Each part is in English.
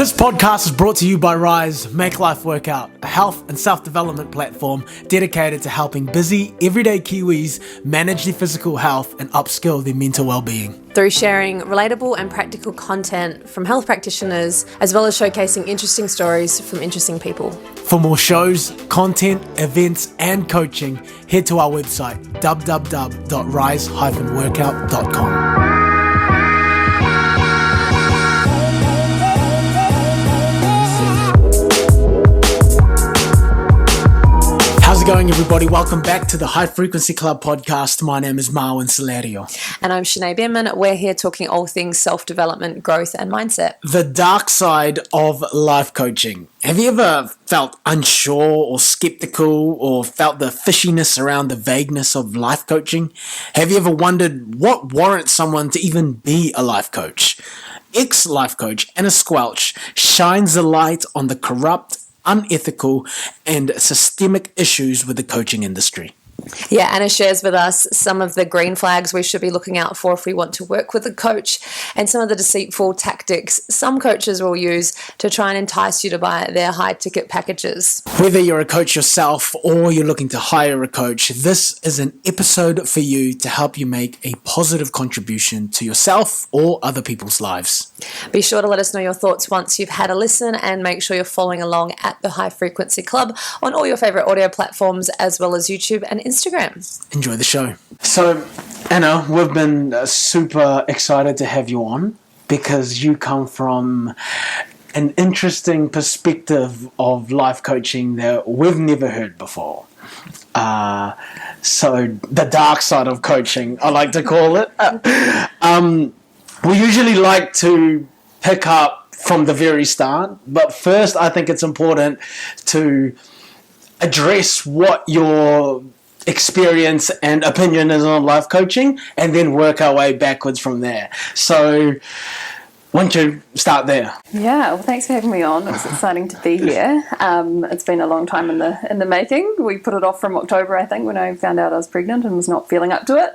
This podcast is brought to you by Rise, Make Life Work Out, a health and self-development platform dedicated to helping busy, everyday Kiwis manage their physical health and upskill their mental well-being. Through sharing relatable and practical content from health practitioners, as well as showcasing interesting stories from interesting people. For more shows, content, events, and coaching, head to our website, www.rise-workout.com. How's it going, everybody? Welcome back to the High Frequency Club podcast. My name is Marwin Solario. And I'm Sinead Behrman. We're here talking all things self-development, growth, and mindset. The dark side of life coaching. Have you ever felt unsure or skeptical or felt the fishiness around the vagueness of life coaching? Have you ever wondered what warrants someone to even be a life coach? Ex-life coach Anna Squelch shines a light on the corrupt, unethical, and systemic issues with the coaching industry. Yeah, Anna shares with us some of the green flags we should be looking out for if we want to work with a coach, and some of the deceitful tactics some coaches will use to try and entice you to buy their high-ticket packages. Whether you're a coach yourself or you're looking to hire a coach, this is an episode for you to help you make a positive contribution to yourself or other people's lives. Be sure to let us know your thoughts once you've had a listen, and make sure you're following along at the High Frequency Club on all your favorite audio platforms, as well as YouTube and Instagram. Enjoy the show. So, Anna, we've been super excited to have you on because you come from an interesting perspective of life coaching that we've never heard before. So, the dark side of coaching, I like to call it. We usually like to pick up from the very start, but first I think it's important to address what your experience and opinion is on life coaching, and then work our way backwards from there. So why don't you start there? Yeah, well, thanks for having me on. It's exciting to be here. It's been a long time in the making. We put it off from October, I think, when I found out I was pregnant and was not feeling up to it.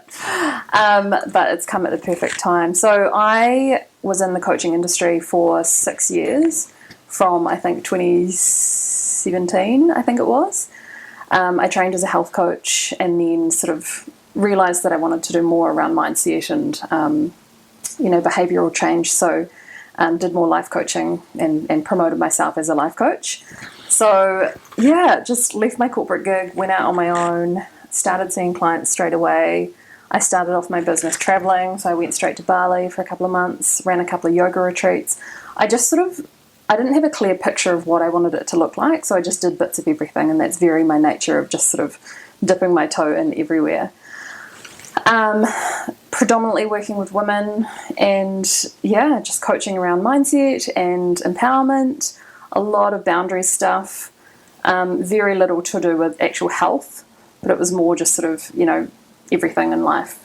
But it's come at the perfect time. So I was in the coaching industry for 6 years, from I think 2017, I think it was. I trained as a health coach, and then sort of realised that I wanted to do more around mindset and behavioural change. So did more life coaching and promoted myself as a life coach. So yeah, just left my corporate gig, went out on my own, started seeing clients straight away. I started off my business travelling, so I went straight to Bali for a couple of months, ran a couple of yoga retreats. I didn't have a clear picture of what I wanted it to look like, so I just did bits of everything, and that's very my nature of just sort of dipping my toe in everywhere. Predominantly working with women, and yeah, just coaching around mindset and empowerment, a lot of boundaries stuff, very little to do with actual health, but it was more just sort of, everything in life,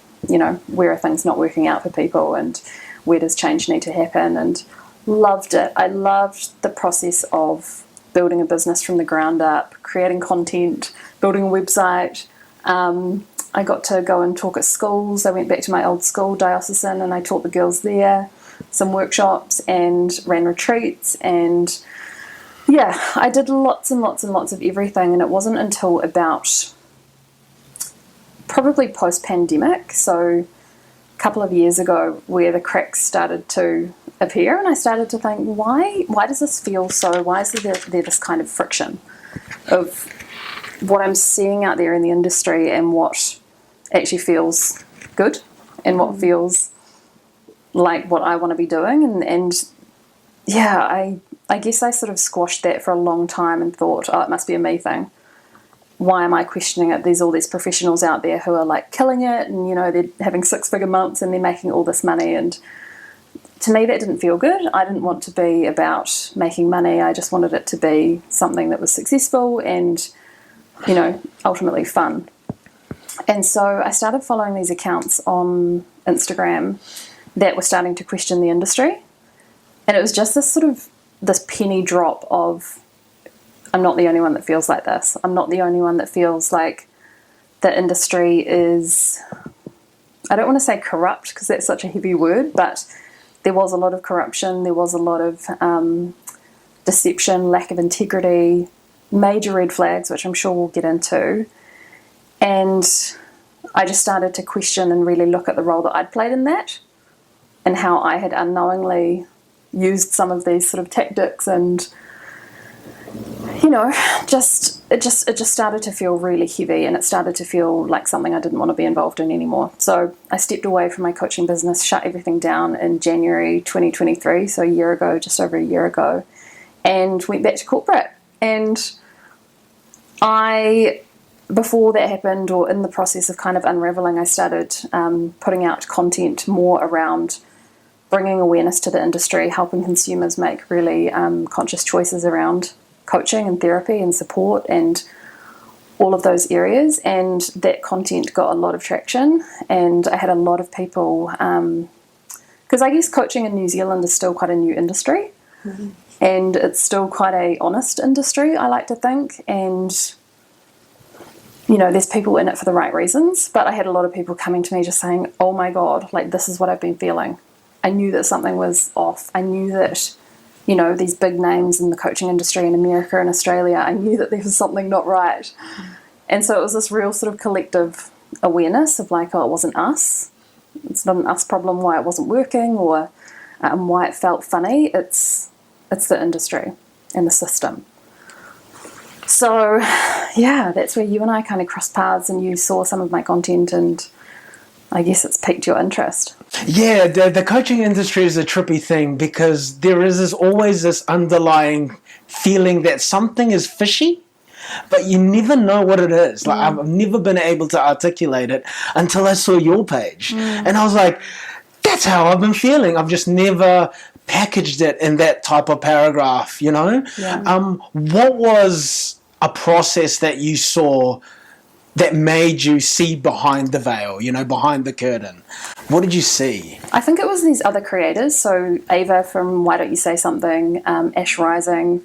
where are things not working out for people and where does change need to happen, and loved it. I loved the process of building a business from the ground up, creating content, building a website. I got to go and talk at schools. I went back to my old school, Diocesan, and I taught the girls there some workshops and ran retreats. And yeah, I did lots and lots and lots of everything. And it wasn't until about probably post-pandemic, so a couple of years ago, where the cracks started to appear, and I started to think, why does this feel so, why is there this kind of friction of what I'm seeing out there in the industry and what actually feels good and what feels like what I want to be doing, and yeah, I guess I sort of squashed that for a long time and thought, oh, it must be a me thing. Why am I questioning it? There's all these professionals out there who are like killing it, and they're having 6-figure months and they're making all this money, and to me that didn't feel good. I didn't want to be about making money. I just wanted it to be something that was successful and ultimately fun. And so I started following these accounts on Instagram that were starting to question the industry, and it was just this penny drop of, I'm not the only one that feels like this. I'm not the only one that feels like the industry is, I don't want to say corrupt because that's such a heavy word, but there was a lot of corruption. There was a lot of deception, lack of integrity, major red flags, which I'm sure we'll get into. And I just started to question and really look at the role that I'd played in that, and how I had unknowingly used some of these sort of tactics, and it just started to feel really heavy, and it started to feel like something I didn't want to be involved in anymore. So I stepped away from my coaching business, shut everything down in January 2023, so a year ago, just over a year ago, and went back to corporate. And before that happened, or in the process of kind of unraveling, I started putting out content more around bringing awareness to the industry, helping consumers make really conscious choices around coaching and therapy and support and all of those areas. And that content got a lot of traction, and I had a lot of people, because I guess coaching in New Zealand is still quite a new industry, and it's still quite a honest industry, I like to think, and there's people in it for the right reasons. But I had a lot of people coming to me just saying, oh my God, like, this is what I've been feeling. I knew that something was off. I knew that, these big names in the coaching industry in America and Australia, I knew that there was something not right. And so it was this real sort of collective awareness of like, oh, it wasn't us. It's not an us problem why it wasn't working, or why it felt funny. It's the industry and the system. So, yeah, that's where you and I kind of crossed paths, and you saw some of my content, and I guess it's piqued your interest. Yeah, the coaching industry is a trippy thing, because there is always this underlying feeling that something is fishy, but you never know what it is. Like, I've never been able to articulate it until I saw your page. And I was like, that's how I've been feeling. I've just never packaged it in that type of paragraph, Yeah. What was a process that you saw that made you see behind the veil, behind the curtain? What did you see? I think it was these other creators. So Ava from Why Don't You Say Something, Ash Rising,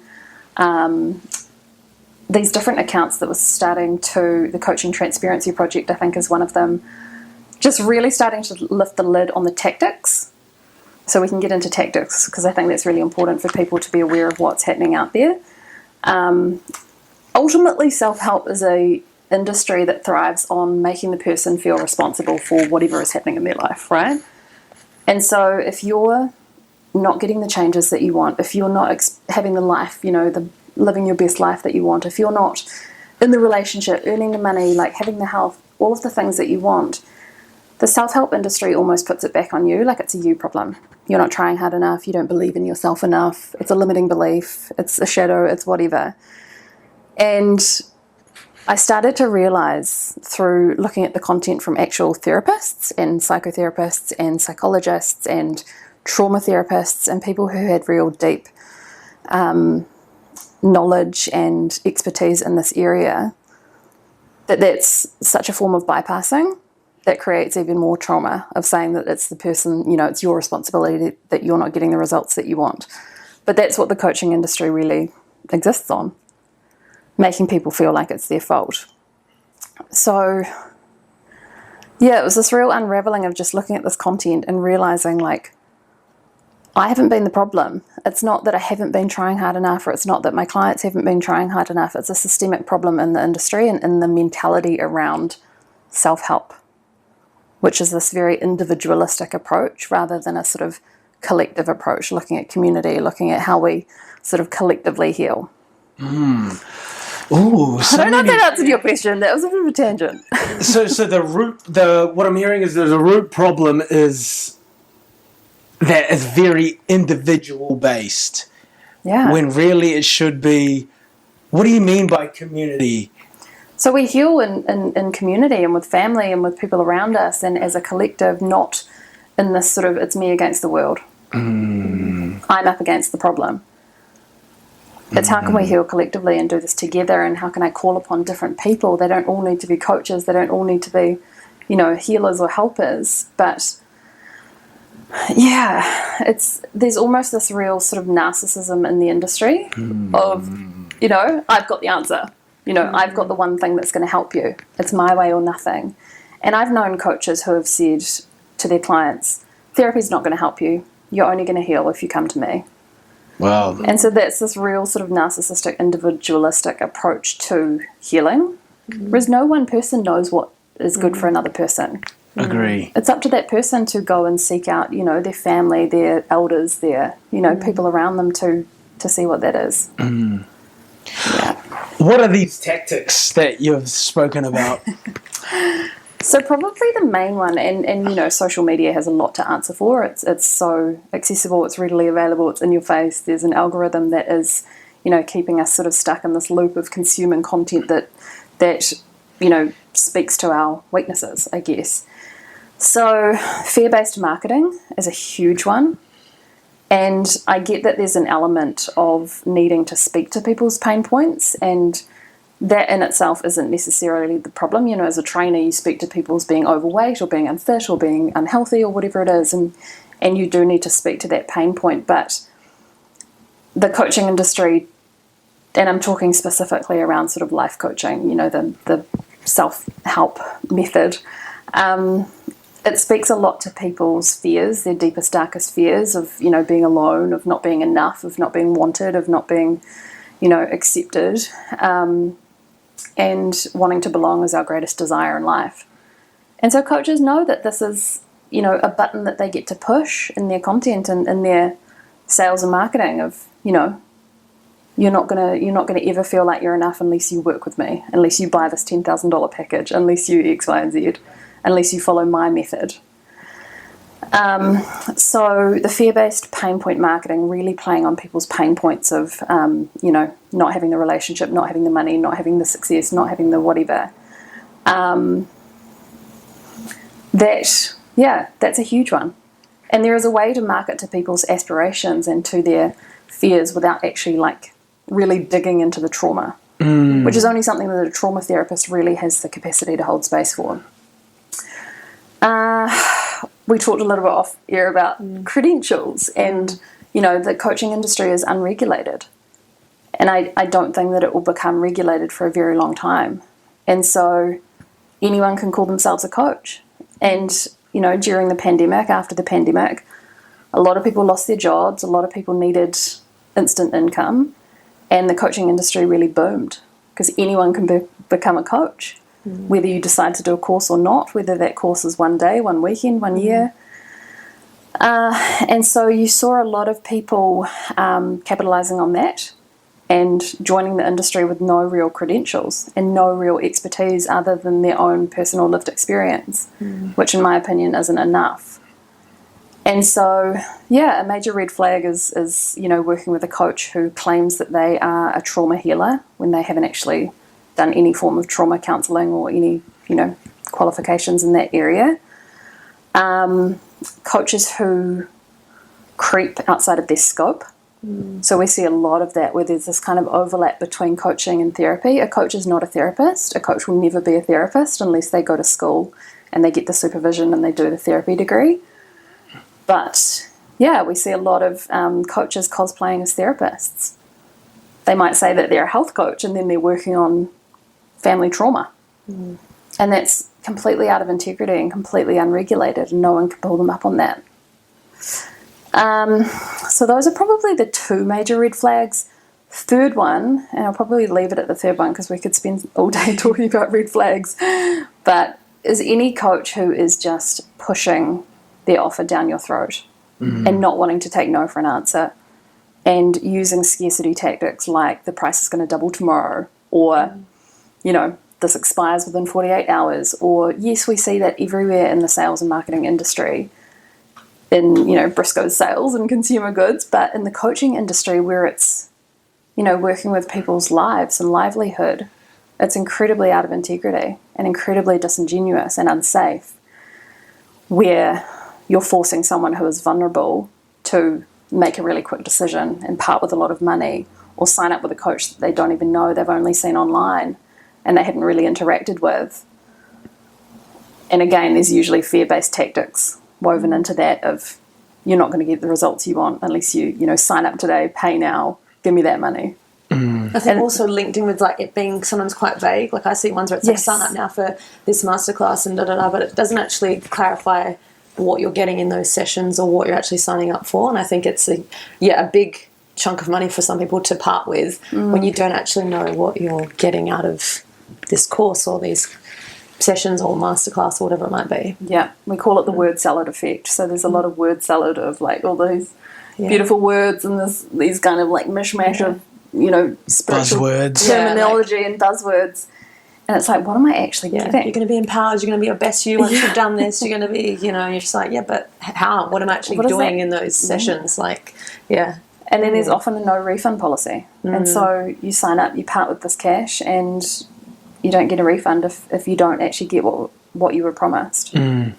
these different accounts that was starting to, the Coaching Transparency Project, I think, is one of them, just really starting to lift the lid on the tactics. So we can get into tactics, because I think that's really important for people to be aware of what's happening out there. Ultimately, self-help is a industry that thrives on making the person feel responsible for whatever is happening in their life, right? And so if you're not getting the changes that you want, if you're not having the life, living your best life that you want, if you're not in the relationship, earning the money, like having the health, all of the things that you want, the self-help industry almost puts it back on you, like it's a you problem. You're not trying hard enough, you don't believe in yourself enough, it's a limiting belief, it's a shadow, it's whatever. And I started to realize through looking at the content from actual therapists and psychotherapists and psychologists and trauma therapists and people who had real deep knowledge and expertise in this area, that that's such a form of bypassing that creates even more trauma, of saying that it's the person, it's your responsibility that you're not getting the results that you want. But that's what the coaching industry really exists on, making people feel like it's their fault. So, yeah, it was this real unraveling of just looking at this content and realizing, like, I haven't been the problem. It's not that I haven't been trying hard enough, or it's not that my clients haven't been trying hard enough. It's a systemic problem in the industry and in the mentality around self-help, which is this very individualistic approach rather than a sort of collective approach, looking at community, looking at how we sort of collectively heal. Ooh, I don't know if that answered your question. That was a bit of a tangent. So what I'm hearing is that the root problem is that it's very individual based. Yeah. When really it should be, what do you mean by community? So we heal in community and with family and with people around us and as a collective, not in this sort of, it's me against the world. I'm up against the problem. It's how can we heal collectively and do this together, and how can I call upon different people? They don't all need to be coaches. They don't all need to be, healers or helpers. But yeah, there's almost this real sort of narcissism in the industry of, I've got the answer. I've got the one thing that's going to help you. It's my way or nothing. And I've known coaches who have said to their clients, therapy's not going to help you. You're only going to heal if you come to me. Wow. And so that's this real sort of narcissistic, individualistic approach to healing. Whereas no one person knows what is good for another person. Agree. It's up to that person to go and seek out, their family, their elders, their, people around them to see what that is. Yeah. What are these tactics that you've spoken about? So probably the main one, and social media has a lot to answer for. It's so accessible, it's readily available, it's in your face. There's an algorithm that is, keeping us sort of stuck in this loop of consuming content that speaks to our weaknesses, I guess. So fear-based marketing is a huge one. And I get that there's an element of needing to speak to people's pain points, and that in itself isn't necessarily the problem. As a trainer, you speak to people as being overweight or being unfit or being unhealthy or whatever it is, and you do need to speak to that pain point. But the coaching industry, and I'm talking specifically around sort of life coaching, the self-help method, it speaks a lot to people's fears, their deepest, darkest fears of, being alone, of not being enough, of not being wanted, of not being, accepted, and wanting to belong is our greatest desire in life. And so coaches know that this is, a button that they get to push in their content and in their sales and marketing of, you're not gonna ever feel like you're enough unless you work with me, unless you buy this $10,000 package, unless you X, Y, and Z, unless you follow my method. So the fear-based pain point marketing, really playing on people's pain points of, not having the relationship, not having the money, not having the success, not having the whatever. That's a huge one. And there is a way to market to people's aspirations and to their fears without actually really digging into the trauma, which is only something that a trauma therapist really has the capacity to hold space for. We talked a little bit off air about credentials, and the coaching industry is unregulated, and I don't think that it will become regulated for a very long time. And so anyone can call themselves a coach. And during the pandemic, after the pandemic, a lot of people lost their jobs, a lot of people needed instant income, and the coaching industry really boomed because anyone can become a coach. Whether you decide to do a course or not, whether that course is 1 day, 1 weekend, 1 year. And so you saw a lot of people capitalizing on that and joining the industry with no real credentials and no real expertise other than their own personal lived experience, which in my opinion isn't enough. And so, a major red flag is working with a coach who claims that they are a trauma healer when they haven't actually done any form of trauma counselling or any, qualifications in that area. Coaches who creep outside of their scope. So we see a lot of that where there's this kind of overlap between coaching and therapy. A coach is not a therapist. A coach will never be a therapist unless they go to school and they get the supervision and they do the therapy degree. But, we see a lot of coaches cosplaying as therapists. They might say that they're a health coach and then they're working on family trauma. And that's completely out of integrity and completely unregulated, and no one can pull them up on that. So those are probably the two major red flags. Third one, and I'll probably leave it at the third one because we could spend all day talking about red flags, but is any coach who is just pushing their offer down your throat and not wanting to take no for an answer and using scarcity tactics like the price is going to double tomorrow, or this expires within 48 hours, or yes, we see that everywhere in the sales and marketing industry, in Briscoe's sales and consumer goods, but in the coaching industry where it's working with people's lives and livelihood, it's incredibly out of integrity and incredibly disingenuous and unsafe, where you're forcing someone who is vulnerable to make a really quick decision and part with a lot of money, or sign up with a coach that they don't even know, they've only seen online and they hadn't really interacted with. And again, there's usually fear-based tactics woven into that of, you're not going to get the results you want unless you sign up today, pay now, give me that money. I think also linked in with it being sometimes quite vague. I see ones where it's sign up now for this masterclass and but it doesn't actually clarify what you're getting in those sessions or what you're actually signing up for. And I think it's a big chunk of money for some people to part with when you don't actually know what you're getting out of this course or these sessions or masterclass or whatever it might be. Yeah, we call it the word salad effect. So there's a lot of word salad of like all these beautiful words and these kind of like mishmash of, you know, spiritual Buzzwords. terminology and buzzwords. And it's like, what am I actually getting? You're going to be empowered. You're going to be your best you once you've done this. You're going to be, you know, you're just like, but how? What am I actually doing in those sessions? Like, And then there's often a no refund policy. And so you sign up, you part with this cash, and you don't get a refund if you don't actually get what you were promised. Yeah.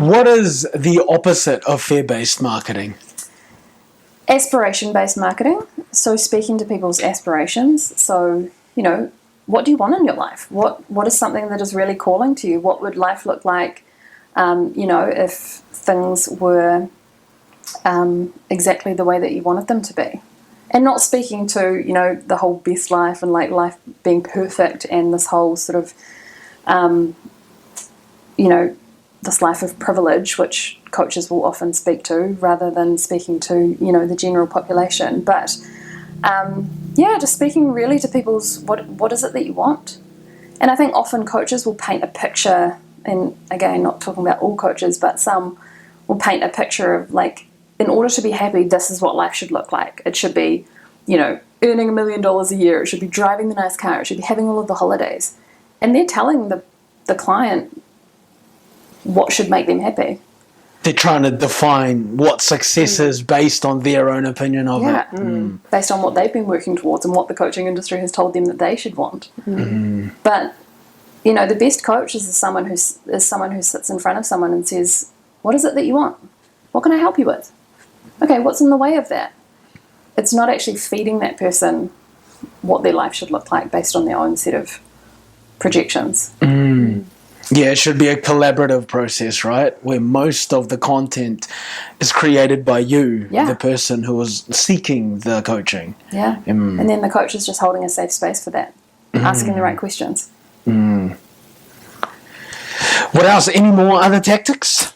What is the opposite of fear-based marketing? Aspiration-based marketing. So speaking to people's aspirations. So, you know, what do you want in your life? What is something that is really calling to you? What would life look like, you know, if things were exactly the way that you wanted them to be? And not speaking to, you know, the whole best life and like life being perfect and this whole sort of, you know, this life of privilege, which coaches will often speak to, rather than speaking to, you know, the general population. But just speaking really to people's what is it that you want. And I think often coaches will paint a picture, and again, not talking about all coaches, but some will paint a picture of like, in order to be happy, this is what life should look like. It should be, you know, earning $1 million a year. It should be driving the nice car. It should be having all of the holidays. And they're telling the client what should make them happy. They're trying to define what success is based on their own opinion of it. Based on what they've been working towards and what the coaching industry has told them that they should want. But, you know, the best coach is someone who sits in front of someone and says, what is it that you want? What can I help you with? Okay, what's in the way of that? It's not actually feeding that person what their life should look like based on their own set of projections. Yeah, it should be a collaborative process, right? Where most of the content is created by you, the person who is seeking the coaching. Yeah. And then the coach is just holding a safe space for that, asking the right questions. What else? Any more other tactics?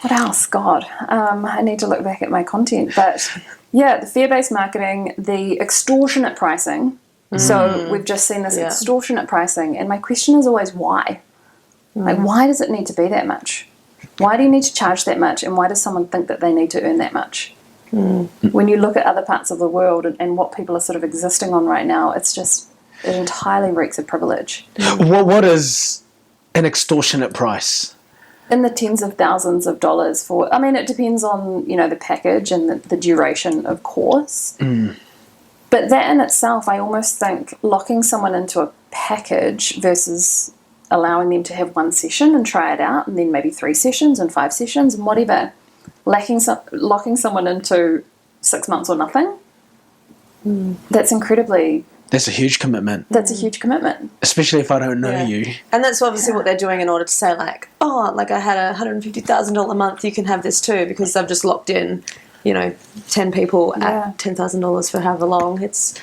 What else? God, I need to look back at my content. But yeah, the fear-based marketing, the extortionate pricing. So we've just seen this extortionate pricing. And my question is always why? Like, why does it need to be that much? Why do you need to charge that much? And why does someone think that they need to earn that much? When you look at other parts of the world and what people are sort of existing on right now, it entirely reeks of privilege. What is an extortionate price? In the tens of thousands of dollars for, I mean, it depends on, you know, the package and the duration, of course. But that in itself, I almost think locking someone into a package versus allowing them to have one session and try it out, and then maybe 3 sessions and 5 sessions and whatever, locking someone into 6 months or nothing, that's a huge commitment. That's a huge commitment. Especially if I don't know you. And that's obviously what they're doing in order to say, like, oh, like I had a $150,000 a month, you can have this too, because they've just locked in, you know, 10 people at $10,000 for however long. It's,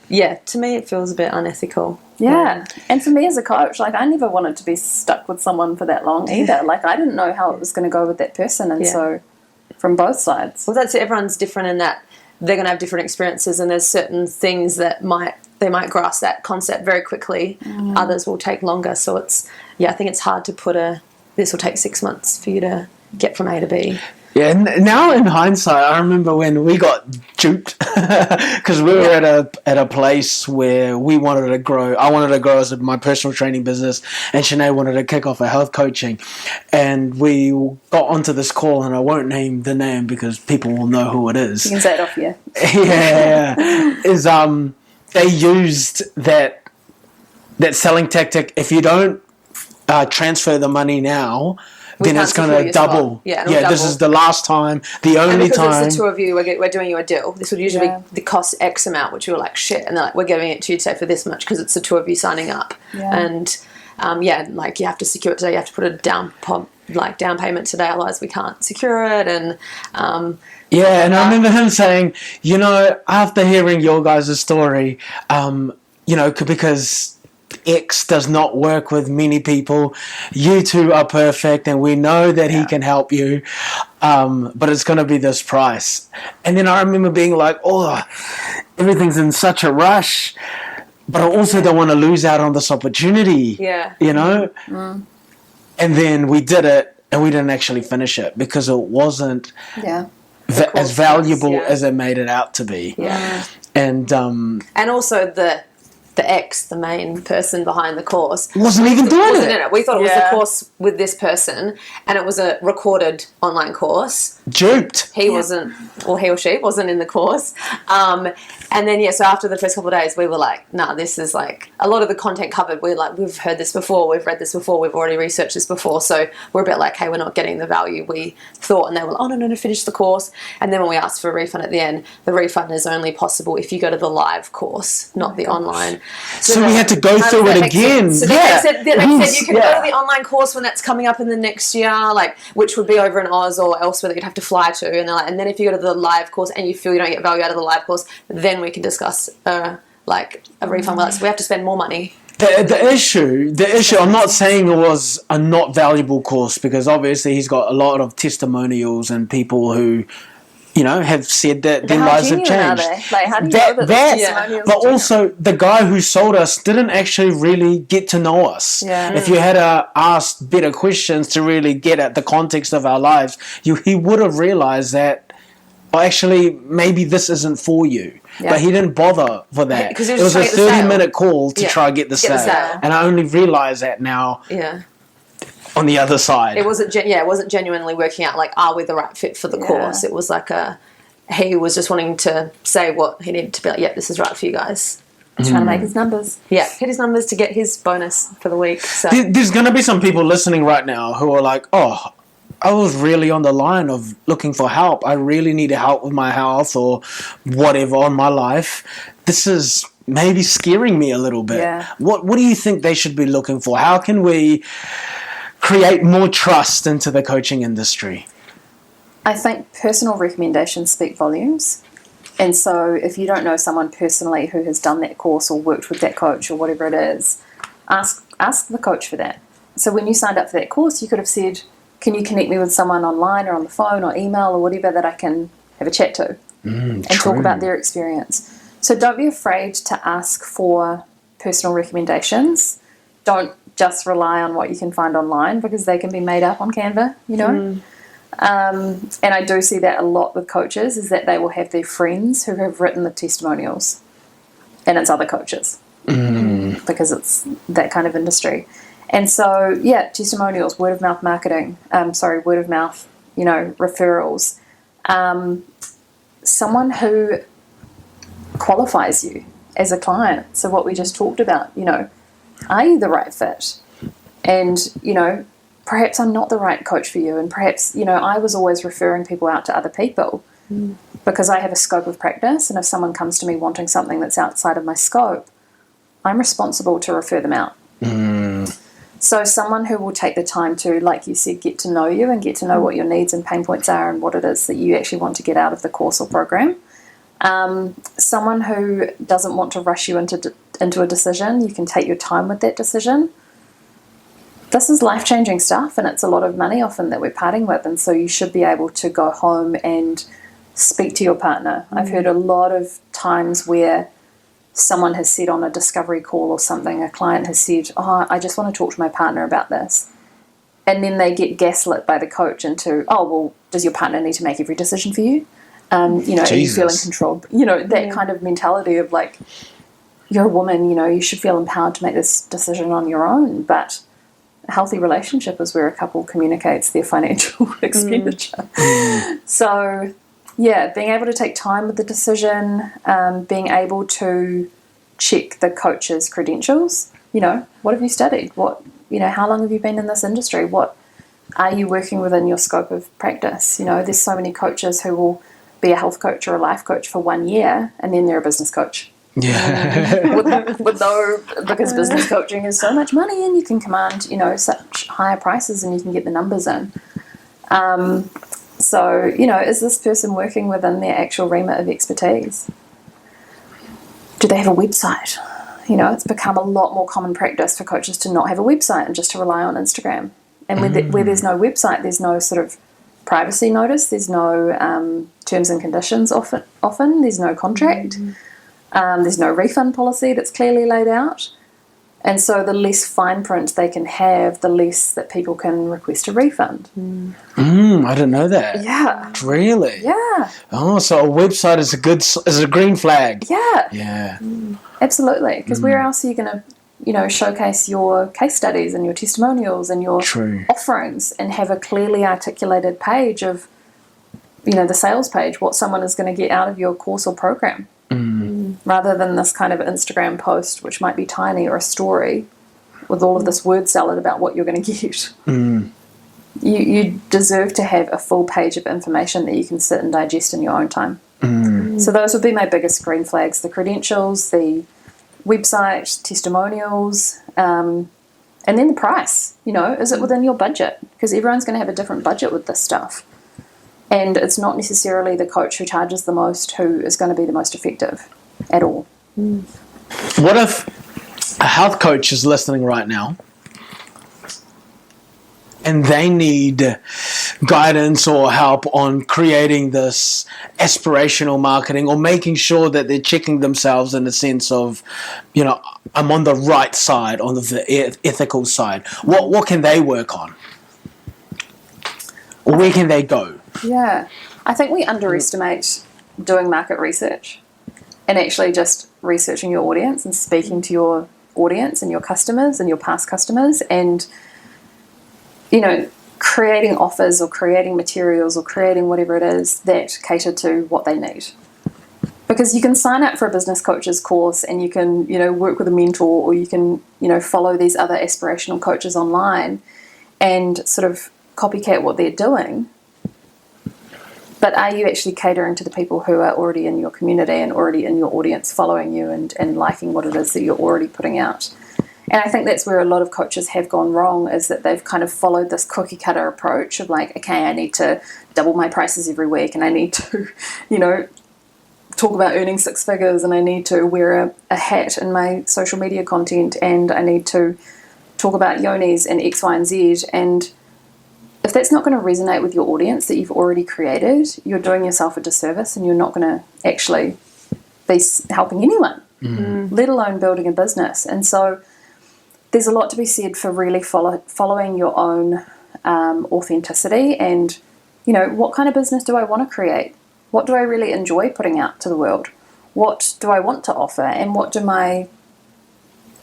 to me it feels a bit unethical. Yeah. And for me as a coach, like, I never wanted to be stuck with someone for that long either. Like, I didn't know how it was going to go with that person. And so from both sides. Well, that's it. Everyone's different in that they're going to have different experiences, and there's certain things that they might grasp that concept very quickly. Others will take longer. So it's, I think it's hard to put this will take 6 months for you to get from A to B. Yeah, and now in hindsight, I remember when we got duped because we were at a place where we wanted to grow. I wanted to grow as my personal training business, and Sinead wanted to kick off a health coaching. And we got onto this call, and I won't name the name because people will know who it is. You can say it off here. They used that selling tactic. If you don't transfer the money now, then it's going to double. This is the last time, the only time. Because it's the two of you, we're doing you a deal. This would usually be the cost X amount, which you were like, shit. And they're like, we're giving it to you today for this much because it's the two of you signing up. And, like you have to secure it today. You have to put a down payment today, otherwise we can't secure it. And and I remember him saying, you know, after hearing your guys' story, you know, because X does not work with many people. You two are perfect, and we know that he can help you. But it's going to be this price. And then I remember being like, oh, everything's in such a rush, but I also don't want to lose out on this opportunity. Yeah. You know? And then we did it, and we didn't actually finish it because it wasn't as valuable as it made it out to be. Yeah. And also the main person behind the course wasn't even doing it. We thought it was the course with this person, and it was a recorded online course. Duped. He wasn't, or he or she wasn't in the course. And then, so after the first couple of days, we were like, nah, this is like, a lot of the content covered, we're like, we've heard this before, we've read this before, we've already researched this before, so we're a bit like, hey, we're not getting the value we thought. And they were like, oh, no, finish the course. And then when we asked for a refund at the end, the refund is only possible if you go to the live course, not the online. So we had to go through it again. So they said you can go to the online course when that's coming up in the next year, like, which would be over in Oz or elsewhere that you'd have to fly to. And they're like, and then if you go to the live course and you feel you don't get value out of the live course, then we can discuss a refund with us. So we have to spend more money. The issue, I'm not saying it was a not valuable course, because obviously he's got a lot of testimonials and people who, you know, have said that their lives have changed. Like, how do you know that testimonials but also the guy who sold us didn't actually really get to know us. Yeah. If you had asked better questions to really get at the context of our lives, he would have realized that, well, actually, maybe this isn't for you. Yeah. But he didn't bother for that. Because it was a 30-minute call to try and get the sale. And I only realise that now. Yeah. On the other side, it wasn't genuinely working out, like, are we the right fit for the course? It was like he was just wanting to say what he needed to be like, yep, this is right for you guys. Trying to make his numbers. Yeah, hit his numbers to get his bonus for the week. So there's going to be some people listening right now who are like, oh, I was really on the line of looking for help. I really need help with my health or whatever on my life. This is maybe scaring me a little bit. Yeah. What do you think they should be looking for? How can we create more trust into the coaching industry? I think personal recommendations speak volumes. And so if you don't know someone personally who has done that course or worked with that coach or whatever it is, ask the coach for that. So when you signed up for that course, you could have said, can you connect me with someone online or on the phone or email or whatever that I can have a chat to and talk about their experience. So don't be afraid to ask for personal recommendations. Don't just rely on what you can find online, because they can be made up on Canva, you know. And I do see that a lot with coaches, is that they will have their friends who have written the testimonials, and it's other coaches because it's that kind of industry. And so, testimonials, word of mouth marketing, word of mouth, you know, referrals. Someone who qualifies you as a client. So what we just talked about, you know, are you the right fit? And, you know, perhaps I'm not the right coach for you. And perhaps, you know, I was always referring people out to other people because I have a scope of practice. And if someone comes to me wanting something that's outside of my scope, I'm responsible to refer them out. So someone who will take the time to, like you said, get to know you and get to know what your needs and pain points are and what it is that you actually want to get out of the course or program. Someone who doesn't want to rush you into a decision. You can take your time with that decision. This is life-changing stuff, and it's a lot of money often that we're parting with, and so you should be able to go home and speak to your partner. I've heard a lot of times where someone has said on a discovery call or something, a client has said, oh, I just want to talk to my partner about this. And then they get gaslit by the coach into, oh, well, does your partner need to make every decision for you? You know, are you feeling controlled? You know, that kind of mentality of like, you're a woman, you know, you should feel empowered to make this decision on your own. But a healthy relationship is where a couple communicates their financial expenditure. So, yeah, being able to take time with the decision, being able to check the coach's credentials. You know, what have you studied? What, you know, how long have you been in this industry? What are you working within your scope of practice? You know, there's so many coaches who will be a health coach or a life coach for 1 year and then they're a business coach. Yeah. Because business coaching is so much money and you can command, you know, such higher prices and you can get the numbers in. So, you know, is this person working within their actual remit of expertise? Do they have a website? it's become a lot more common practice for coaches to not have a website and just to rely on Instagram. And where there's no website, there's no sort of privacy notice, there's no terms and conditions often, there's no contract, there's no refund policy that's clearly laid out. And so the less fine print they can have, the less that people can request a refund. I didn't know that. Yeah. Really? Yeah. Oh, so a website is a green flag. Yeah. Yeah. Absolutely. Because where else are you going to, showcase your case studies and your testimonials and your offerings and have a clearly articulated page of, the sales page, what someone is going to get out of your course or program, rather than this kind of Instagram post, which might be tiny, or a story with all of this word salad about what you're going to get. You deserve to have a full page of information that you can sit and digest in your own time. So those would be my biggest green flags: the credentials, the website, testimonials, and then the price. Is it within your budget? Because everyone's going to have a different budget with this stuff. And it's not necessarily the coach who charges the most who is going to be the most effective at all. What if a health coach is listening right now and they need guidance or help on creating this aspirational marketing, or making sure that they're checking themselves in the sense of, I'm on the right side, on the ethical side? What can they work on? Or where can they go? Yeah. I think we underestimate doing market research and actually just researching your audience and speaking to your audience and your customers and your past customers, and creating offers or creating materials or creating whatever it is that cater to what they need. Because you can sign up for a business coach's course and you can, work with a mentor, or you can, follow these other aspirational coaches online and sort of copycat what they're doing. But are you actually catering to the people who are already in your community and already in your audience, following you and liking what it is that you're already putting out? And I think that's where a lot of coaches have gone wrong, is that they've kind of followed this cookie cutter approach of like, okay, I need to double my prices every week, and I need to, talk about earning six figures, and I need to wear a hat in my social media content, and I need to talk about yonis and X, Y, and Z. And if that's not going to resonate with your audience that you've already created, you're doing yourself a disservice, and you're not going to actually be helping anyone, let alone building a business. And so there's a lot to be said for really following your own authenticity and, what kind of business do I want to create? What do I really enjoy putting out to the world? What do I want to offer? And what do my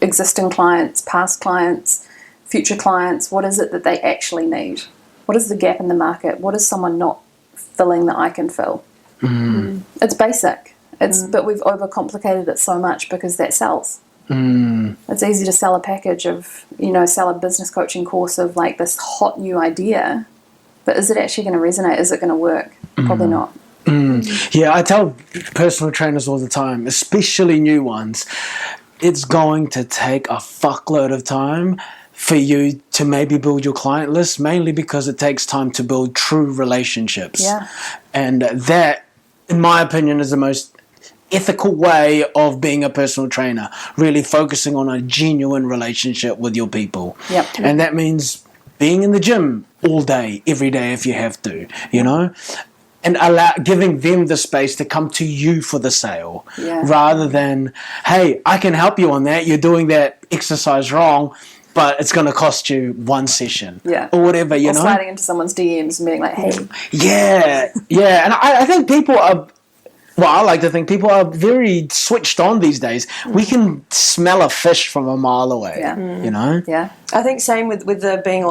existing clients, past clients, future clients, what is it that they actually need? What is the gap in the market? What is someone not filling that I can fill? It's basic. But we've overcomplicated it so much because that sells. It's easy to sell a package of, sell a business coaching course of like this hot new idea, but is it actually going to resonate? Is it going to work? Probably not. Yeah, I tell personal trainers all the time, especially new ones, it's going to take a fuckload of time for you to maybe build your client list, mainly because it takes time to build true relationships. Yeah. And that, in my opinion, is the most ethical way of being a personal trainer, really focusing on a genuine relationship with your people. Yep. And that means being in the gym all day, every day if you have to, and giving them the space to come to you for the sale, rather than, hey, I can help you on that, you're doing that exercise wrong, but it's going to cost you one session, or whatever, or sliding into someone's DMs and being like, hey. Yeah, and I think people are, I like to think people are very switched on these days. We can smell a fish from a mile away, Yeah. I think same with the being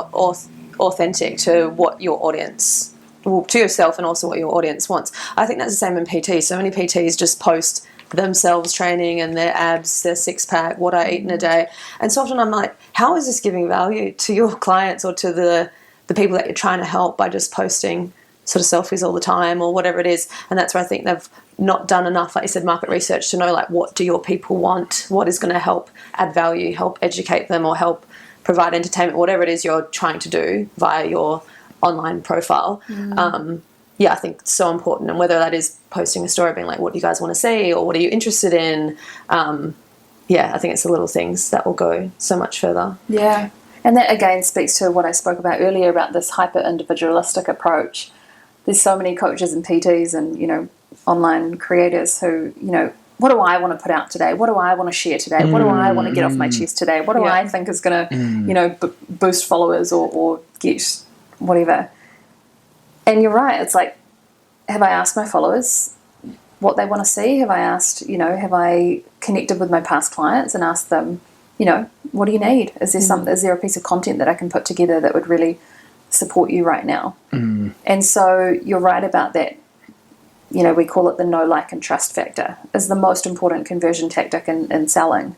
authentic to what your audience, to yourself, and also what your audience wants. I think that's the same in PT. So many PTs just post themselves training and their abs, their six-pack, what I eat in a day. And so often I'm like, how is this giving value to your clients or to the people that you're trying to help by just posting sort of selfies all the time or whatever it is? And that's where I think they've not done enough, like you said, market research to know, like, what do your people want? What is going to help add value, help educate them, or help provide entertainment, whatever it is you're trying to do via your online profile. I think it's so important. And whether that is posting a story being like, what do you guys want to see, or what are you interested in? yeah, I think it's the little things that will go so much further. Yeah. And that again speaks to what I spoke about earlier about this hyper individualistic approach. There's so many coaches and PTs and, you know, online creators who, you know, what do I want to put out today? What do I want to share today? What do I want to get off my chest today? What do I think is going to, you know, boost followers or get whatever? And you're right. It's like, have I asked my followers what they want to see? Have I asked, you know, have I connected with my past clients and asked them, you know, what do you need? Is there a piece of content that I can put together that would really support you right now? And so you're right about that. You know, we call it the know, like, and trust factor is the most important conversion tactic in selling.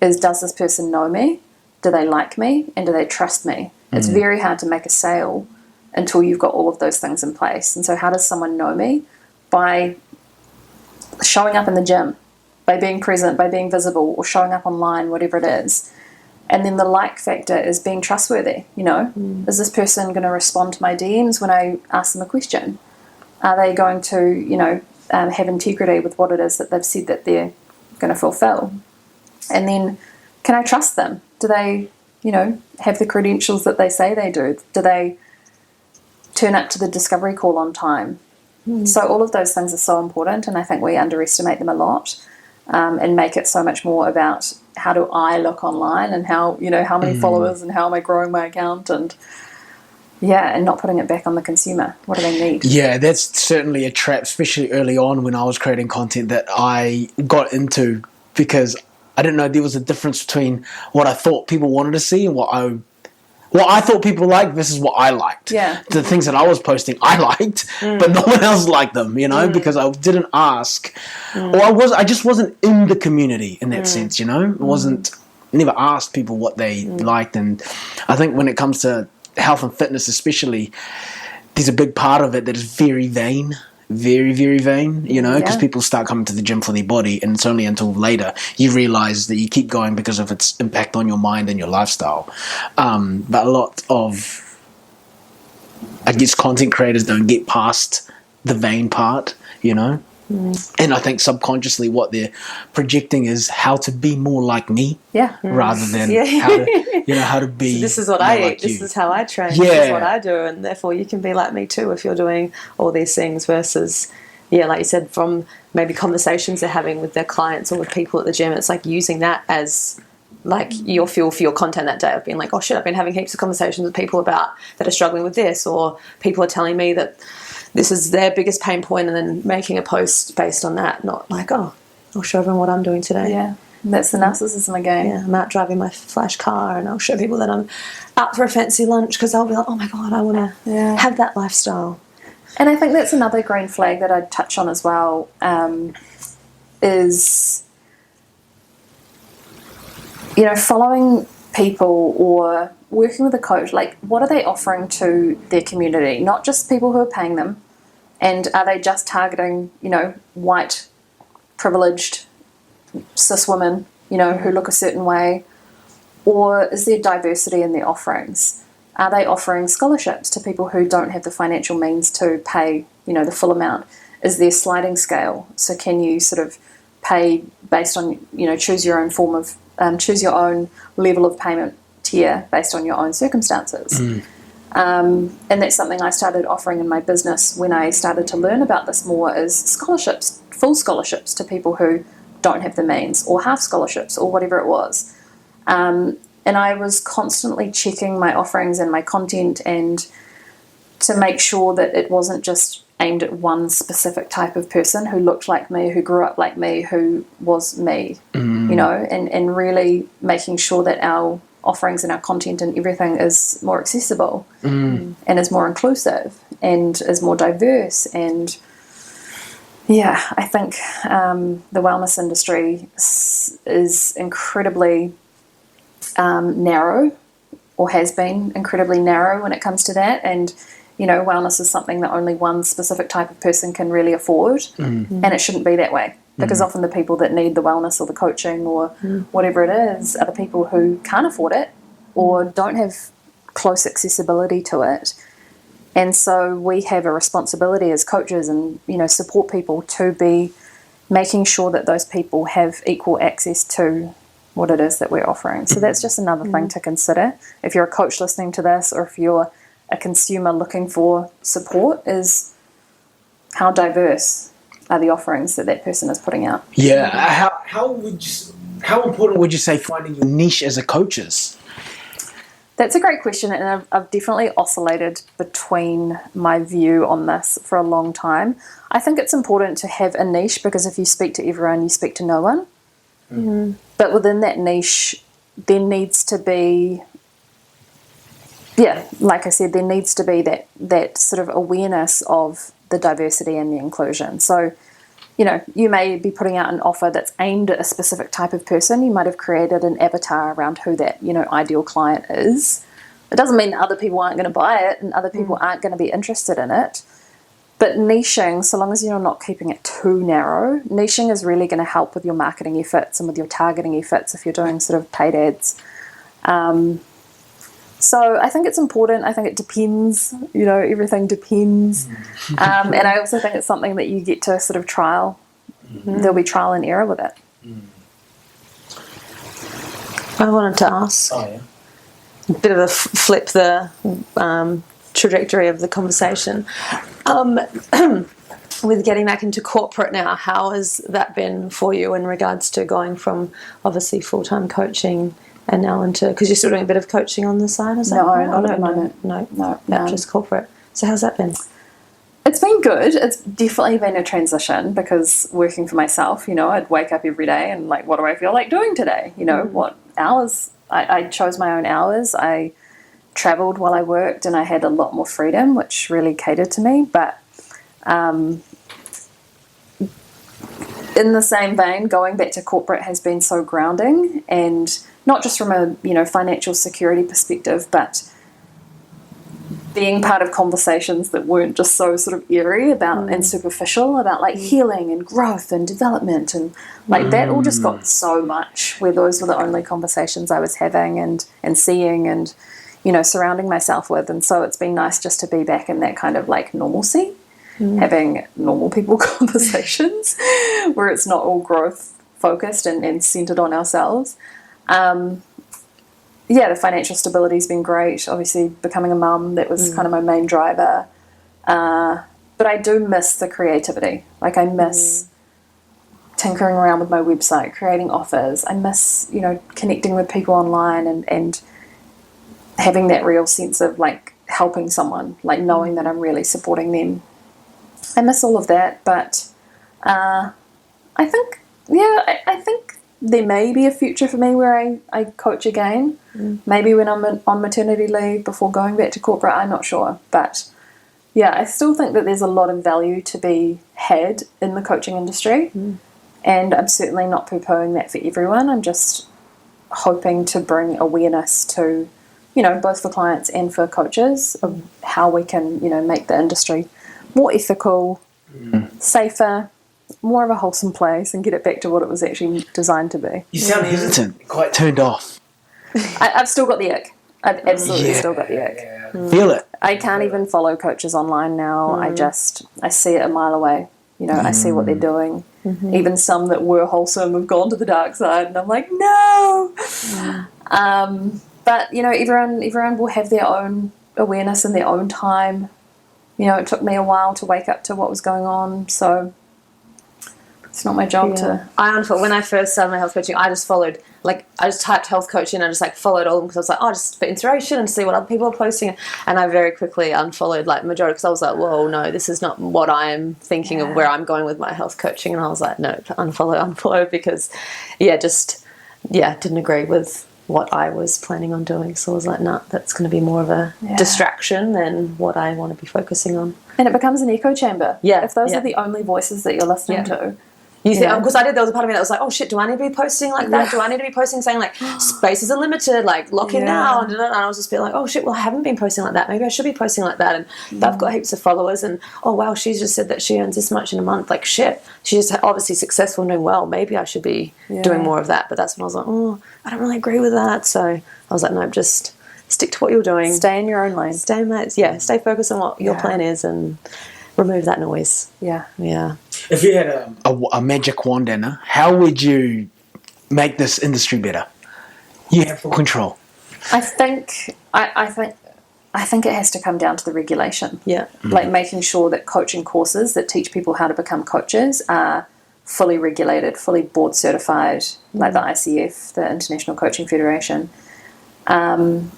Is, does this person know me? Do they like me? And do they trust me? It's very hard to make a sale until you've got all of those things in place. And so how does someone know me? By showing up in the gym, by being present, by being visible, or showing up online, whatever it is. And then the like factor is being trustworthy. You know, is this person going to respond to my DMs when I ask them a question? Are they going to, you know, have integrity with what it is that they've said that they're going to fulfill? And then, can I trust them? Do they, you know, have the credentials that they say they do? Do they turn up to the discovery call on time? So all of those things are so important, and I think we underestimate them a lot, and make it so much more about how do I look online and how, you know, how many followers and how am I growing my account, and and not putting it back on the consumer. What do they need? Yeah, that's certainly a trap, especially early on when I was creating content that I got into, because I didn't know there was a difference between what I thought people wanted to see and what I thought people liked versus what I liked. Yeah. The things that I was posting, I liked, but no one else liked them, you know, because I didn't ask, or I just wasn't in the community in that sense, you know. Never asked people what they liked. And I think when it comes to health and fitness especially, there's a big part of it that is very vain, very, very vain, you know, because people start coming to the gym for their body, and it's only until later you realize that you keep going because of its impact on your mind and your lifestyle. But a lot of, I guess, content creators don't get past the vain part, you know. And I think subconsciously what they're projecting is how to be more like me, rather than how to be. So this is what more I like eat. This you. is how I train. This is what I do, and therefore you can be like me too if you're doing all these things. Versus, like you said, from maybe conversations they're having with their clients or with people at the gym, it's like using that as like your fuel for your content that day, of being like, oh shit, I've been having heaps of conversations with people that are struggling with this, or people are telling me that this is their biggest pain point, and then making a post based on that, not like, oh, I'll show everyone what I'm doing today. Yeah, that's the narcissism again. Yeah, I'm out driving my flash car, and I'll show people that I'm out for a fancy lunch, because I'll be like, oh my God, I want to have that lifestyle. And I think that's another green flag that I'd touch on as well, is, you know, following people or working with a coach. Like, what are they offering to their community? Not just people who are paying them. And are they just targeting, you know, white, privileged, cis women, you know, who look a certain way? Or is there diversity in their offerings? Are they offering scholarships to people who don't have the financial means to pay, you know, the full amount? Is there sliding scale? So can you sort of pay based on, you know, choose your own form of, choose your own level of payment tier based on your own circumstances? And that's something I started offering in my business when I started to learn about this more, is scholarships, full scholarships to people who don't have the means, or half scholarships, or whatever it was. And I was constantly checking my offerings and my content, and to make sure that it wasn't just aimed at one specific type of person who looked like me, who grew up like me, who was me, you know, and really making sure that our offerings and our content and everything is more accessible and is more inclusive and is more diverse. And I think the wellness industry is incredibly narrow, or has been incredibly narrow when it comes to that. And, you know, wellness is something that only one specific type of person can really afford, and it shouldn't be that way. Because often the people that need the wellness or the coaching or whatever it is are the people who can't afford it or don't have close accessibility to it. And so we have a responsibility as coaches and, you know, support people to be making sure that those people have equal access to what it is that we're offering. So that's just another thing to consider. If you're a coach listening to this, or if you're a consumer looking for support, is how diverse are the offerings that person is putting out. Yeah. How important would you say finding your niche as a coach is? That's a great question, and I've definitely oscillated between my view on this for a long time. I think it's important to have a niche, because if you speak to everyone, you speak to no one. Mm-hmm. But within that niche, there needs to be, like I said, there needs to be that sort of awareness of the diversity and the inclusion. So, you may be putting out an offer that's aimed at a specific type of person. You might have created an avatar around who that, ideal client is. It doesn't mean that other people aren't going to buy it and other people aren't going to be interested in it. But niching, so long as you're not keeping it too narrow, niching is really going to help with your marketing efforts and with your targeting efforts if you're doing sort of paid ads. So I think it's important. I think it depends, everything depends. And I also think it's something that you get to sort of trial. There'll be trial and error with it. I wanted to ask a bit of a flip the trajectory of the conversation. With getting back into corporate now, how has that been for you in regards to going from obviously full-time coaching and now into, because you're still doing a bit of coaching on the side, is that right? Not at the moment. No, just corporate. So how's that been? It's been good. It's definitely been a transition, because working for myself, I'd wake up every day and like, what do I feel like doing today? What hours? I chose my own hours. I travelled while I worked, and I had a lot more freedom, which really catered to me. But in the same vein, going back to corporate has been so grounding, and not just from a financial security perspective, but being part of conversations that weren't just so sort of airy about and superficial about like healing and growth and development, and like that all just got so much, where those were the only conversations I was having and seeing and surrounding myself with. And so it's been nice just to be back in that kind of like normalcy, having normal people conversations where it's not all growth focused and centered on ourselves. The financial stability's been great. Obviously, becoming a mum, that was kind of my main driver. But I do miss the creativity. Like, I miss tinkering around with my website, creating offers. I miss, connecting with people online and having that real sense of, like, helping someone, like, knowing that I'm really supporting them. I miss all of that, but I think there may be a future for me where I coach again. Maybe when I'm on maternity leave before going back to corporate, I'm not sure. But yeah, I still think that there's a lot of value to be had in the coaching industry. And I'm certainly not poo-pooing that for everyone. I'm just hoping to bring awareness to, both for clients and for coaches of how we can, make the industry more ethical, safer, more of a wholesome place, and get it back to what it was actually designed to be. You sound hesitant, quite turned off. I've still got the ick. I've absolutely still got the ick. Feel it. I can't even follow coaches online now. I see it a mile away. I see what they're doing. Even some that were wholesome have gone to the dark side, and I'm like, no. But everyone will have their own awareness in their own time. It took me a while to wake up to what was going on, so it's not my job to... When I first started my health coaching, I just followed, I just typed health coaching and I just followed all of them, because I was like, just for inspiration and see what other people are posting. And I very quickly unfollowed majority, because I was like, whoa, no, this is not what I'm thinking of where I'm going with my health coaching. And I was like, no, unfollow, because didn't agree with what I was planning on doing. So I was like, nah, that's going to be more of a distraction than what I want to be focusing on. And it becomes an echo chamber. Yeah. If those are the only voices that you're listening to. Because there was a part of me that was like, oh shit, do I need to be posting like that? Do I need to be posting saying spaces are limited, lock in now? And I was just being like, oh shit, well, I haven't been posting like that. Maybe I should be posting like that. And I've got heaps of followers, and oh wow, she's just said that she earns this much in a month. Like shit, she's obviously successful and doing well. Maybe I should be doing more of that. But that's when I was like, oh, I don't really agree with that. So I was like, no, just stick to what you're doing. Stay in your own lane. Stay focused on what your plan is and remove that noise. Yeah. Yeah. If you had a magic wand, Anna, how would you make this industry better? You have full control. I think it has to come down to the regulation. Yeah. Like making sure that coaching courses that teach people how to become coaches are fully regulated, fully board certified, like the ICF, the International Coaching Federation. And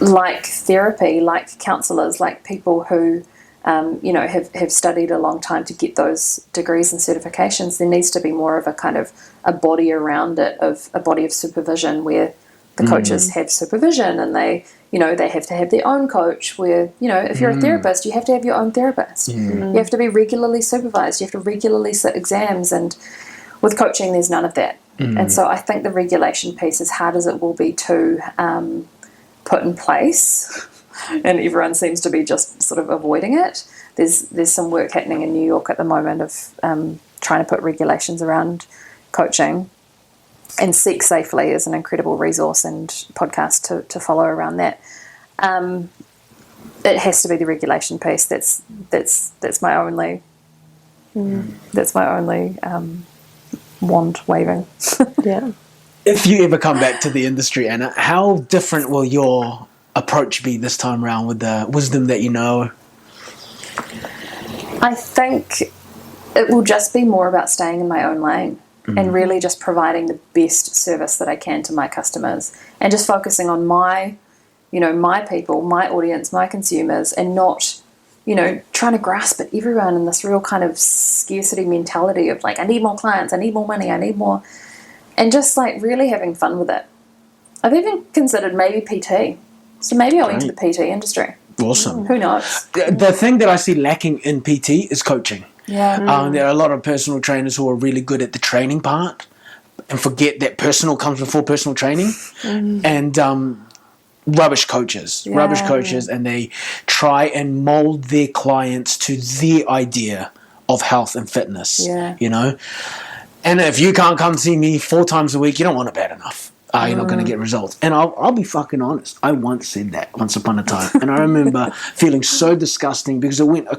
like therapy, like counsellors, like people who, have studied a long time to get those degrees and certifications, there needs to be more of a kind of a body around it, of a body of supervision where the coaches have supervision, and they have to have their own coach where, if you're a therapist, you have to have your own therapist. You have to be regularly supervised. You have to regularly sit exams. And with coaching, there's none of that. And so I think the regulation piece, as hard as it will be to put in place, and everyone seems to be just sort of avoiding it, there's some work happening in New York at the moment of trying to put regulations around coaching. And Seek Safely is an incredible resource and podcast to follow around that. It has to be the regulation piece. That's my only wand waving. Yeah. If you ever come back to the industry, Anna, how different will your approach be this time around with the wisdom that you know? I think it will just be more about staying in my own lane. And really just providing the best service that I can to my customers, and just focusing on my people, my audience, my consumers, and not, trying to grasp at everyone in this real kind of scarcity mentality of like, I need more clients, I need more money, I need more, and just like really having fun with it. I've even considered maybe PT. So maybe I'll enter the PT industry. Awesome. Who knows? The thing that I see lacking in PT is coaching. Yeah. There are a lot of personal trainers who are really good at the training part and forget that personal comes before personal training. And rubbish coaches, and they try and mold their clients to their idea of health and fitness, And if you can't come see me 4 times a week, you don't want it bad enough. You're not going to get results. And I'll be fucking honest. I once said that once upon a time. And I remember feeling so disgusting because it went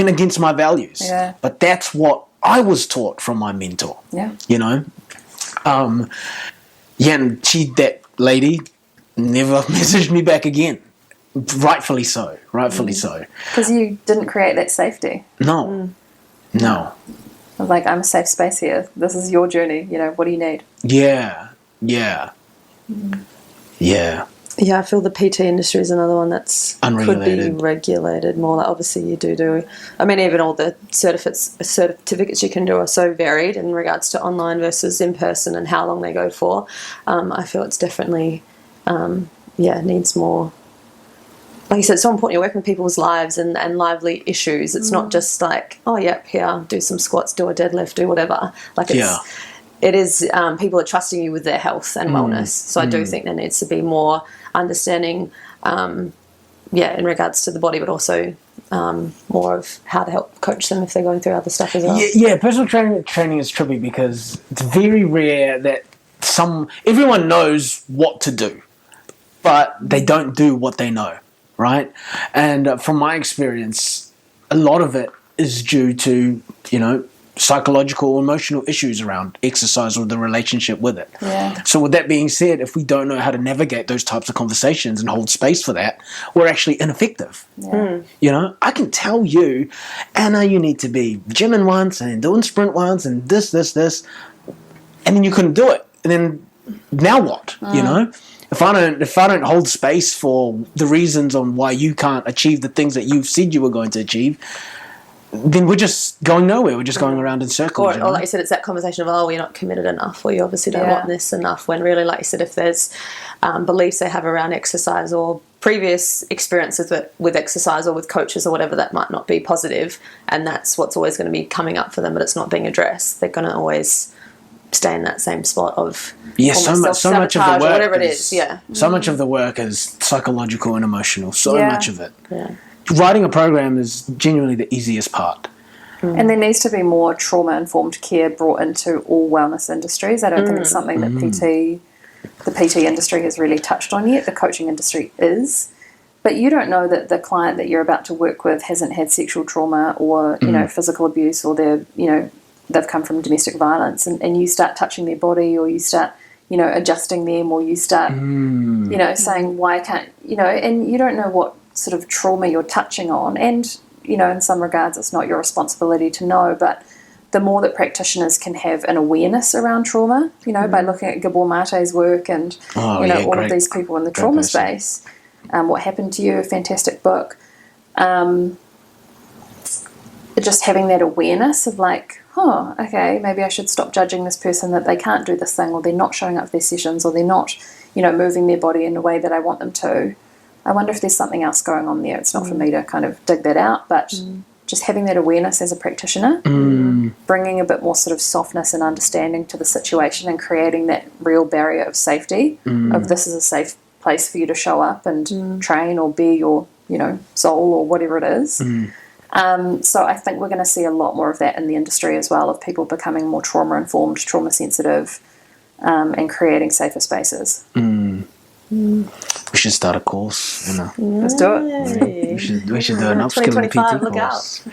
against my values. Yeah. But that's what I was taught from my mentor. Yeah. And that lady never messaged me back again. Rightfully so. Because you didn't create that safety. No. Like, I'm a safe space here. This is your journey. What do you need? Yeah. Yeah, I feel the PT industry is another one that's unregulated. Could be regulated more. Like obviously you do. I mean, even all the certificates you can do are so varied in regards to online versus in person and how long they go for. I feel it's definitely, needs more. Like you said, it's so important. You're working with people's lives and lively issues. It's not just like, here, do some squats, do a deadlift, do whatever. Like it is people are trusting you with their health and wellness. So I do think there needs to be more understanding, in regards to the body, but also more of how to help coach them if they're going through other stuff as well. Yeah, personal training is tricky because it's very rare that everyone knows what to do, but they don't do what they know, right? And from my experience, a lot of it is due to, psychological or emotional issues around exercise or the relationship with it. Yeah. So with that being said, if we don't know how to navigate those types of conversations and hold space for that, we're actually ineffective. Yeah. I can tell you, Anna, you need to be gymming once and doing sprint once and this, and then you couldn't do it. And then now what? If I don't hold space for the reasons on why you can't achieve the things that you've said you were going to achieve, then we're just going nowhere. We're just going around in circles. Or like you said, it's that conversation of, you're not committed enough, or you obviously don't want this enough, when really, like you said, if there's beliefs they have around exercise or previous experiences with exercise or with coaches or whatever, that might not be positive, and that's what's always going to be coming up for them, but it's not being addressed, they're going to always stay in that same spot of so much of the work, whatever it is. So much of the work is psychological and emotional. So much of it. Yeah. Writing a program is genuinely the easiest part. And there needs to be more trauma-informed care brought into all wellness industries. I don't think it's something that the PT industry has really touched on yet. The coaching industry is. But you don't know that the client that you're about to work with hasn't had sexual trauma or, physical abuse, or they're, they've come from domestic violence, and you start touching their body, or you start, adjusting them, or you start, saying, why can't, and you don't know what sort of trauma you're touching on. And, in some regards, it's not your responsibility to know, but the more that practitioners can have an awareness around trauma, by looking at Gabor Mate's work and, all of these people in the trauma space, What Happened to You, a fantastic book, just having that awareness of like, oh, okay, maybe I should stop judging this person that they can't do this thing, or they're not showing up for their sessions, or they're not, moving their body in a way that I want them to. I wonder if there's something else going on there. It's not for me to kind of dig that out, but just having that awareness as a practitioner, bringing a bit more sort of softness and understanding to the situation, and creating that real barrier of safety, of this is a safe place for you to show up and train or be your, soul or whatever it is. So I think we're going to see a lot more of that in the industry as well, of people becoming more trauma-informed, trauma-sensitive, and creating safer spaces. We should start a course. Let's do it. We should do an upskilling PT look course.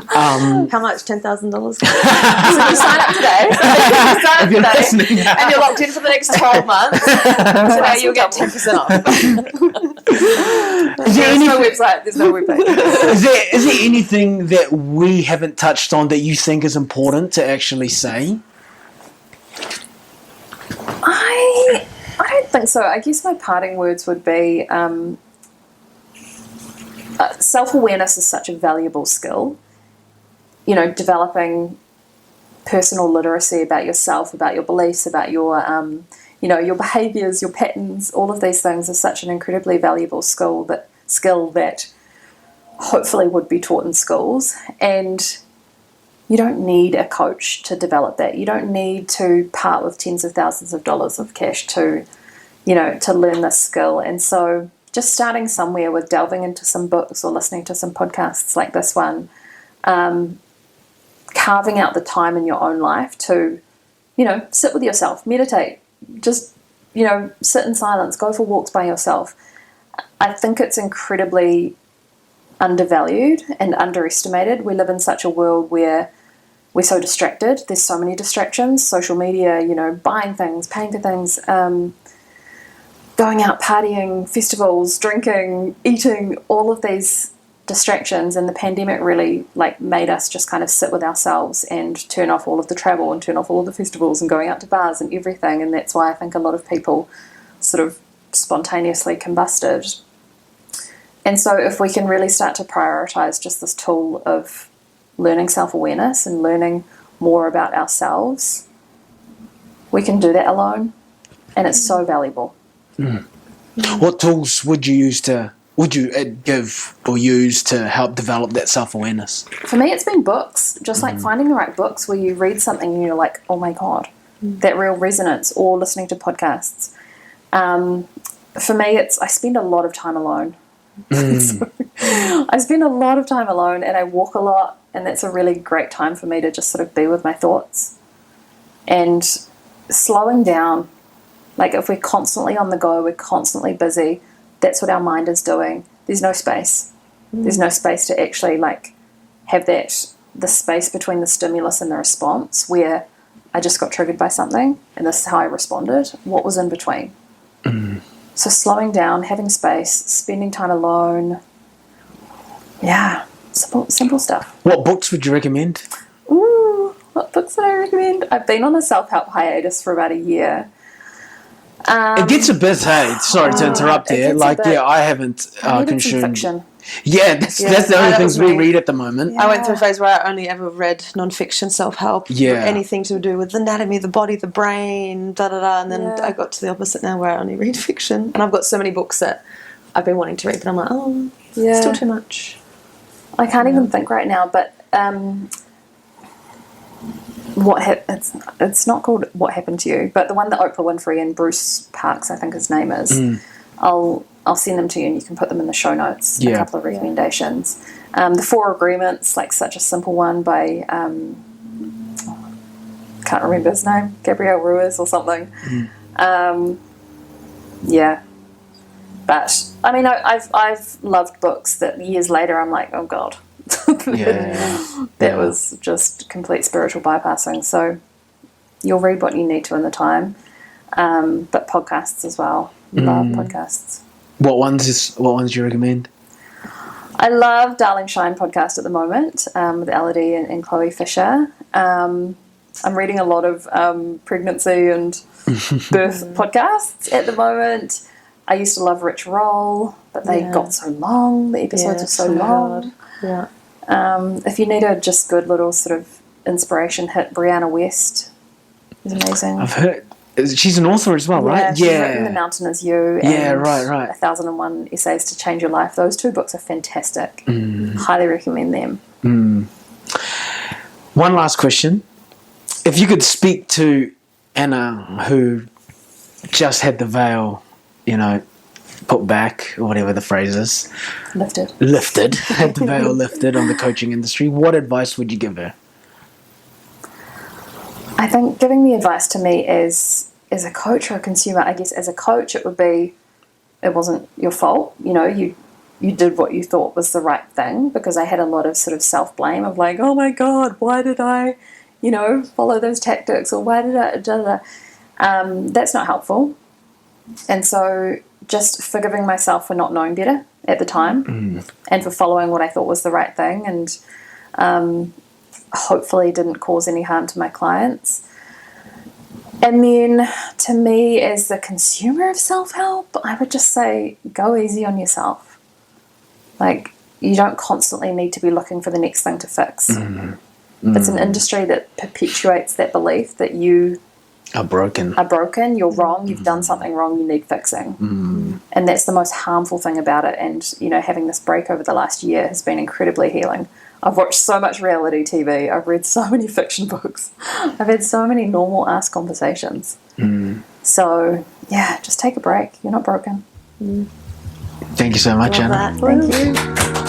How much? $10,000? So you sign up today. If you're listening, And you're locked in for the next 12 months. So now you'll get 10% off. There's no website. There's no webpage. Is there anything that we haven't touched on that you think is important to actually say? I don't think so. I guess my parting words would be self-awareness is such a valuable skill. Developing personal literacy about yourself, about your beliefs, about your, your behaviours, your patterns, all of these things is such an incredibly valuable skill that hopefully would be taught in schools. And you don't need a coach to develop that. You don't need to part with tens of thousands of dollars of cash to learn this skill. And so just starting somewhere with delving into some books or listening to some podcasts like this one, carving out the time in your own life to, sit with yourself, meditate, just, sit in silence, go for walks by yourself. I think it's incredibly undervalued and underestimated. We live in such a world where we're so distracted. There's so many distractions, social media, buying things, paying for things, going out partying, festivals, drinking, eating, all of these distractions. And the pandemic really made us just kind of sit with ourselves and turn off all of the travel and turn off all of the festivals and going out to bars and everything. And that's why I think a lot of people sort of spontaneously combusted. And so if we can really start to prioritise just this tool of learning self-awareness and learning more about ourselves, we can do that alone, and it's so valuable. What tools would you give or use to help develop that self-awareness? For me, it's been books, just finding the right books where you read something and you're like, oh my God, that real resonance, or listening to podcasts. For me, I spend a lot of time alone. So, I spend a lot of time alone, and I walk a lot, and that's a really great time for me to just sort of be with my thoughts and slowing down. If we're constantly on the go, we're constantly busy, that's what our mind is doing. There's no space. There's no space to actually have the space between the stimulus and the response, where I just got triggered by something and this is how I responded. What was in between? So slowing down, having space, spending time alone. Yeah, simple stuff. What books would you recommend? Ooh, what books would I recommend? I've been on a self-help hiatus for about a year. It gets a bit, hey, sorry to interrupt there. I haven't consumed... fiction. Yeah, that's the only things we read at the moment. I went through a phase where I only ever read non-fiction self-help. Yeah. Anything to do with the anatomy, the body, the brain, da-da-da. And then I got to the opposite now, where I only read fiction. And I've got so many books that I've been wanting to read, but I'm like, it's still too much. I can't even think right now, but it's not called What Happened to You, but the one that Oprah Winfrey and Bruce Parks, I think his name is, I'll send them to you and you can put them in the show notes, a couple of recommendations. The Four Agreements, such a simple one by, can't remember his name, Gabriel Ruiz or something. But, I mean, I've loved books that years later I'm like, oh God, That was just complete spiritual bypassing. So you'll read what you need to in the time, but podcasts as well. Love podcasts. What ones do you recommend? I love Darling Shine podcast at the moment, with Elodie and Chloe Fisher. I'm reading a lot of pregnancy and birth podcasts at the moment. I used to love Rich Roll, but they got so long. The episodes are so long. Yeah. If you need a just good little sort of inspiration hit, Brianna West is amazing. I've heard. She's an author as well, right? She's written The Mountain Is You and right. 1001 Essays to Change Your Life. Those 2 books are fantastic. Highly recommend them. One last question. If you could speak to Anna, who just had the veil, put back, or whatever the phrase is. Lifted. Had the veil lifted on the coaching industry, what advice would you give her? I think giving the advice to me as a coach or a consumer, I guess as a coach it would be, it wasn't your fault. You did what you thought was the right thing, because I had a lot of sort of self-blame of like, oh my God, why did I, follow those tactics, or why did I, that's not helpful. And so just forgiving myself for not knowing better at the time and for following what I thought was the right thing, and hopefully didn't cause any harm to my clients. And then to me, as the consumer of self-help, I would just say go easy on yourself. Like, you don't constantly need to be looking for the next thing to fix. It's an industry that perpetuates that belief that you are broken, you're wrong, you've done something wrong, you need fixing. And that's the most harmful thing about it. And, having this break over the last year has been incredibly healing. I've watched so much reality TV. I've read so many fiction books. I've had so many normal ass conversations. So, just take a break. You're not broken. Thank you so much, Anna. Thank you.